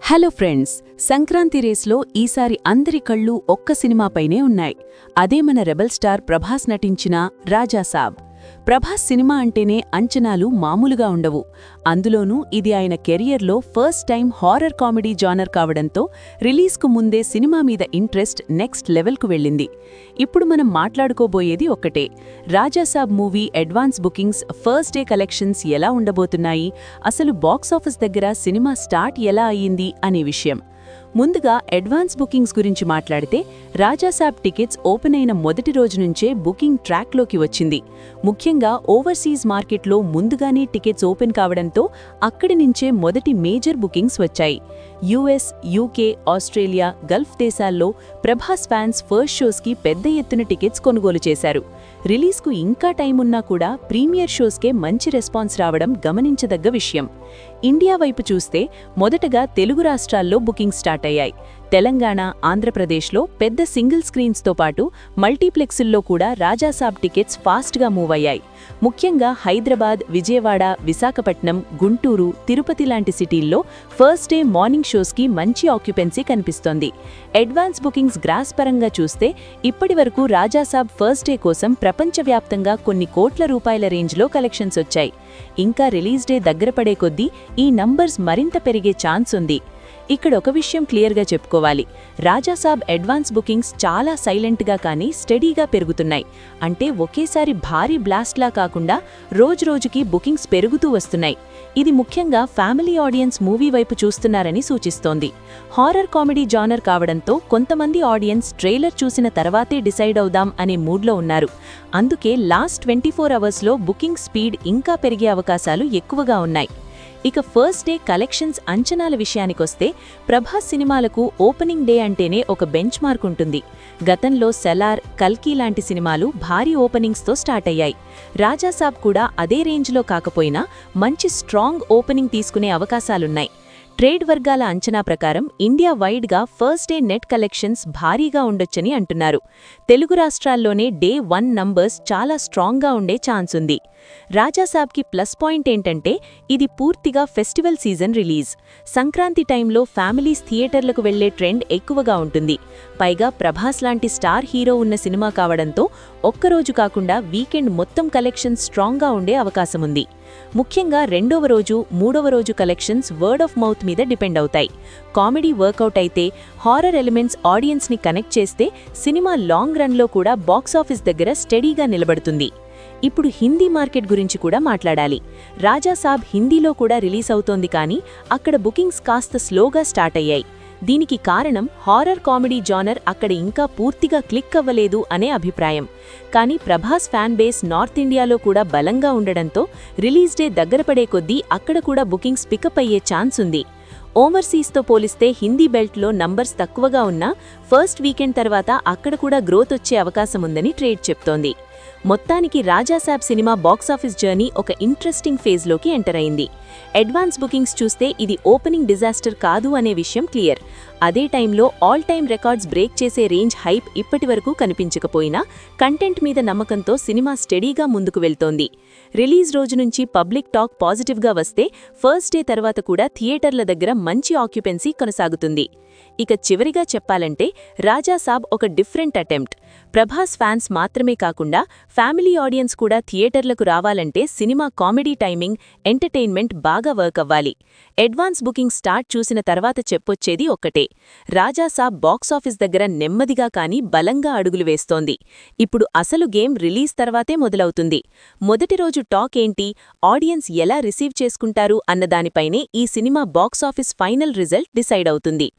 Hello friends, Sankranti రేస్లో ఈసారి అందరి కళ్ళు ఒక్క సినిమాపైనే ఉన్నాయి. అదే మన రెబల్ స్టార్ ప్రభాస్ నటించిన రాజాసాబ్. ప్రభాస్ సినిమా అంటేనే అంచనాలు మామూలుగా ఉండవు. అందులోనూ ఇది ఆయన కెరియర్లో first time horror comedy genre కావడంతో రిలీజ్కు ముందే సినిమా మీద ఇంట్రెస్ట్ నెక్స్ట్ లెవెల్కు వెళ్ళింది. ఇప్పుడు మనం మాట్లాడుకోబోయేది ఒక్కటే, Rajasaab movie advance bookings, first day collections ఎలా ఉండబోతున్నాయి, అసలు బాక్సాఫీస్ దగ్గర సినిమా స్టార్ట్ ఎలా అయ్యింది అనే విషయం. ముందుగా అడ్వాన్స్ బుకింగ్స్ గురించి మాట్లాడితే, రాజాసాబ్ టికెట్స్ ఓపెన్ అయిన మొదటి రోజు నుంచే బుకింగ్ ట్రాక్లోకి వచ్చింది. ముఖ్యంగా ఓవర్సీస్ మార్కెట్లో ముందుగానే టికెట్స్ ఓపెన్ కావడంతో అక్కడి నుంచే మొదటి మేజర్ బుకింగ్స్ వచ్చాయి. యుఎస్, యూకే, ఆస్ట్రేలియా, గల్ఫ్ దేశాల్లో ప్రభాస్ ఫ్యాన్స్ ఫస్ట్ షోస్కి పెద్ద ఎత్తున టికెట్స్ కొనుగోలు చేశారు. రిలీజ్కు ఇంకా టైం ఉన్నా కూడా ప్రీమియర్ షోస్కే మంచి రెస్పాన్స్ రావడం గమనించదగ్గ విషయం. ఇండియా వైపు చూస్తే మొదటగా తెలుగు రాష్ట్రాల్లో బుకింగ్ స్టార్ట్ అయ్యాయి. తెలంగాణ, ఆంధ్రప్రదేశ్లో పెద్ద సింగిల్ స్క్రీన్స్తో పాటు మల్టీప్లెక్సుల్లో కూడా రాజాసాబ్ టికెట్స్ ఫాస్ట్గా మూవ్ అయ్యాయి. ముఖ్యంగా హైదరాబాద్, విజయవాడ, విశాఖపట్నం, గుంటూరు, తిరుపతి లాంటి సిటీల్లో ఫస్ట్ డే మార్నింగ్ షోస్కి మంచి ఆక్యుపెన్సీ కనిపిస్తోంది. అడ్వాన్స్ బుకింగ్స్ గ్రాస్ పరంగా చూస్తే ఇప్పటివరకు రాజాసాబ్ ఫస్ట్ డే కోసం ప్రపంచవ్యాప్తంగా కొన్ని కోట్ల రూపాయల రేంజ్లో కలెక్షన్స్ వచ్చాయి. ఇంకా రిలీజ్ డే దగ్గర పడే కొద్దీ ఈ నంబర్స్ మరింత పెరిగే ఛాన్స్ ఉంది. ఇక్కడ ఒక విషయం క్లియర్గా చెప్పుకోవాలి, రాజాసాబ్ అడ్వాన్స్ బుకింగ్స్ చాలా సైలెంట్గా కానీ స్టడీగా పెరుగుతున్నాయి. అంటే ఒకేసారి భారీ బ్లాస్ట్లా కాకుండా రోజురోజుకి బుకింగ్స్ పెరుగుతూ వస్తున్నాయి. ఇది ముఖ్యంగా ఫ్యామిలీ ఆడియన్స్ మూవీ వైపు చూస్తున్నారని సూచిస్తోంది. హారర్ కామెడీ జానర్ కావడంతో కొంతమంది ఆడియన్స్ ట్రైలర్ చూసిన తర్వాతే డిసైడ్ అవుదాం అనే మూడ్లో ఉన్నారు. అందుకే లాస్ట్ 24 అవర్స్లో బుకింగ్ స్పీడ్ ఇంకా పెరిగే అవకాశాలు ఎక్కువగా ఉన్నాయి. ఇక ఫస్ట్ డే కలెక్షన్స్ అంచనాల విషయానికొస్తే, ప్రభాస్ సినిమాలకు ఓపెనింగ్ డే అంటేనే ఒక బెంచ్ మార్క్ ఉంటుంది. గతంలో సెలార్, కల్కి లాంటి సినిమాలు భారీ ఓపెనింగ్స్తో స్టార్ట్ అయ్యాయి. రాజాసాబ్ కూడా అదే రేంజ్లో కాకపోయినా మంచి స్ట్రాంగ్ ఓపెనింగ్ తీసుకునే అవకాశాలున్నాయి. ట్రేడ్ వర్గాల అంచనా ప్రకారం ఇండియా వైడ్గా ఫస్ట్ డే నెట్ కలెక్షన్స్ భారీగా ఉండొచ్చని అంటున్నారు. తెలుగు రాష్ట్రాల్లోనే డే 1 నంబర్స్ చాలా స్ట్రాంగ్గా ఉండే ఛాన్స్ ఉంది. రాజాసాబ్కి ప్లస్ పాయింట్ ఏంటంటే, ఇది పూర్తిగా ఫెస్టివల్ సీజన్ రిలీజ్. సంక్రాంతి టైంలో ఫ్యామిలీస్ థియేటర్లకు వెళ్లే ట్రెండ్ ఎక్కువగా ఉంటుంది. పైగా ప్రభాస్ లాంటి స్టార్ హీరో ఉన్న సినిమా కావడంతో ఒక్కరోజు కాకుండా వీకెండ్ మొత్తం కలెక్షన్స్ స్ట్రాంగ్గా ఉండే అవకాశముంది. ముఖ్యంగా రెండవ రోజు, మూడవ రోజు కలెక్షన్స్ వర్డ్ ఆఫ్ మౌత్ మీద డిపెండ్ అవుతాయి. కామెడీ వర్కౌట్ అయితే, హారర్ ఎలిమెంట్స్ ఆడియన్స్ని కనెక్ట్ చేస్తే సినిమా లాంగ్ రన్లో కూడా బాక్సాఫీస్ దగ్గర స్టడీగా నిలబడుతుంది. ఇప్పుడు హిందీ మార్కెట్ గురించి కూడా మాట్లాడాలి. రాజాసాబ్ హిందీలో కూడా రిలీజ్ అవుతోంది, కానీ అక్కడ బుకింగ్స్ కాస్త స్లోగా స్టార్ట్ అయ్యాయి. దీనికి కారణం హారర్ కామెడీ జానర్ అక్కడ ఇంకా పూర్తిగా క్లిక్ అవ్వలేదు అనే అభిప్రాయం. కానీ ప్రభాస్ ఫ్యాన్ బేస్ నార్త్ ఇండియాలో కూడా బలంగా ఉండడంతో రిలీజ్ డే దగ్గర పడే కొద్దీ అక్కడ కూడా బుకింగ్స్ పికప్ అయ్యే ఛాన్స్ ఉంది. ఓవర్సీస్తో పోలిస్తే హిందీ బెల్ట్లో నంబర్స్ తక్కువగా ఉన్నా ఫస్ట్ వీకెండ్ తర్వాత అక్కడ కూడా గ్రోత్ వచ్చే అవకాశముందని ట్రేడ్ చెప్తోంది. మొత్తానికి రాజాసాబ్ సినిమా బాక్సాఫీస్ జర్నీ ఒక ఇంట్రెస్టింగ్ ఫేజ్లోకి ఎంటర్ అయింది. అడ్వాన్స్ బుకింగ్స్ చూస్తే ఇది ఓపెనింగ్ డిజాస్టర్ కాదు అనే విషయం క్లియర్. అదే టైంలో ఆల్ టైమ్ రికార్డ్స్ బ్రేక్ చేసే రేంజ్ హైప్ ఇప్పటివరకు కనిపించకపోయినా కంటెంట్ మీద నమ్మకంతో సినిమా స్టడీగా ముందుకు వెళ్తోంది. రిలీజ్ రోజు నుంచి పబ్లిక్ టాక్ పాజిటివ్గా వస్తే ఫస్ట్ డే తర్వాత కూడా థియేటర్ల దగ్గర మంచి ఆక్యుపెన్సీ కొనసాగుతుంది. ఇక చివరిగా చెప్పాలంటే, రాజాసాబ్ ఒక డిఫరెంట్ అటెంప్ట్. ప్రభాస్ ఫ్యాన్స్ మాత్రమే కాకుండా ఫ్యామిలీ ఆడియన్స్ కూడా థియేటర్లకు రావాలంటే సినిమా కామెడీ టైమింగ్, ఎంటర్టైన్మెంట్ బాగా వర్క్ అవ్వాలి. అడ్వాన్స్ బుకింగ్ స్టార్ట్ చూసిన తర్వాత చెప్పొచ్చేది ఒక్కటే, రాజాసాబ్ బాక్సాఫీస్ దగ్గర నెమ్మదిగా కానీ బలంగా అడుగులు వేస్తోంది. ఇప్పుడు అసలు గేమ్ రిలీజ్ తర్వాతే మొదలవుతుంది. మొదటి రోజు టాక్ ఏంటి, ఆడియన్స్ ఎలా రిసీవ్ చేసుకుంటారు అన్నదానిపైనే ఈ cinema box office final result decide అవుతుంది.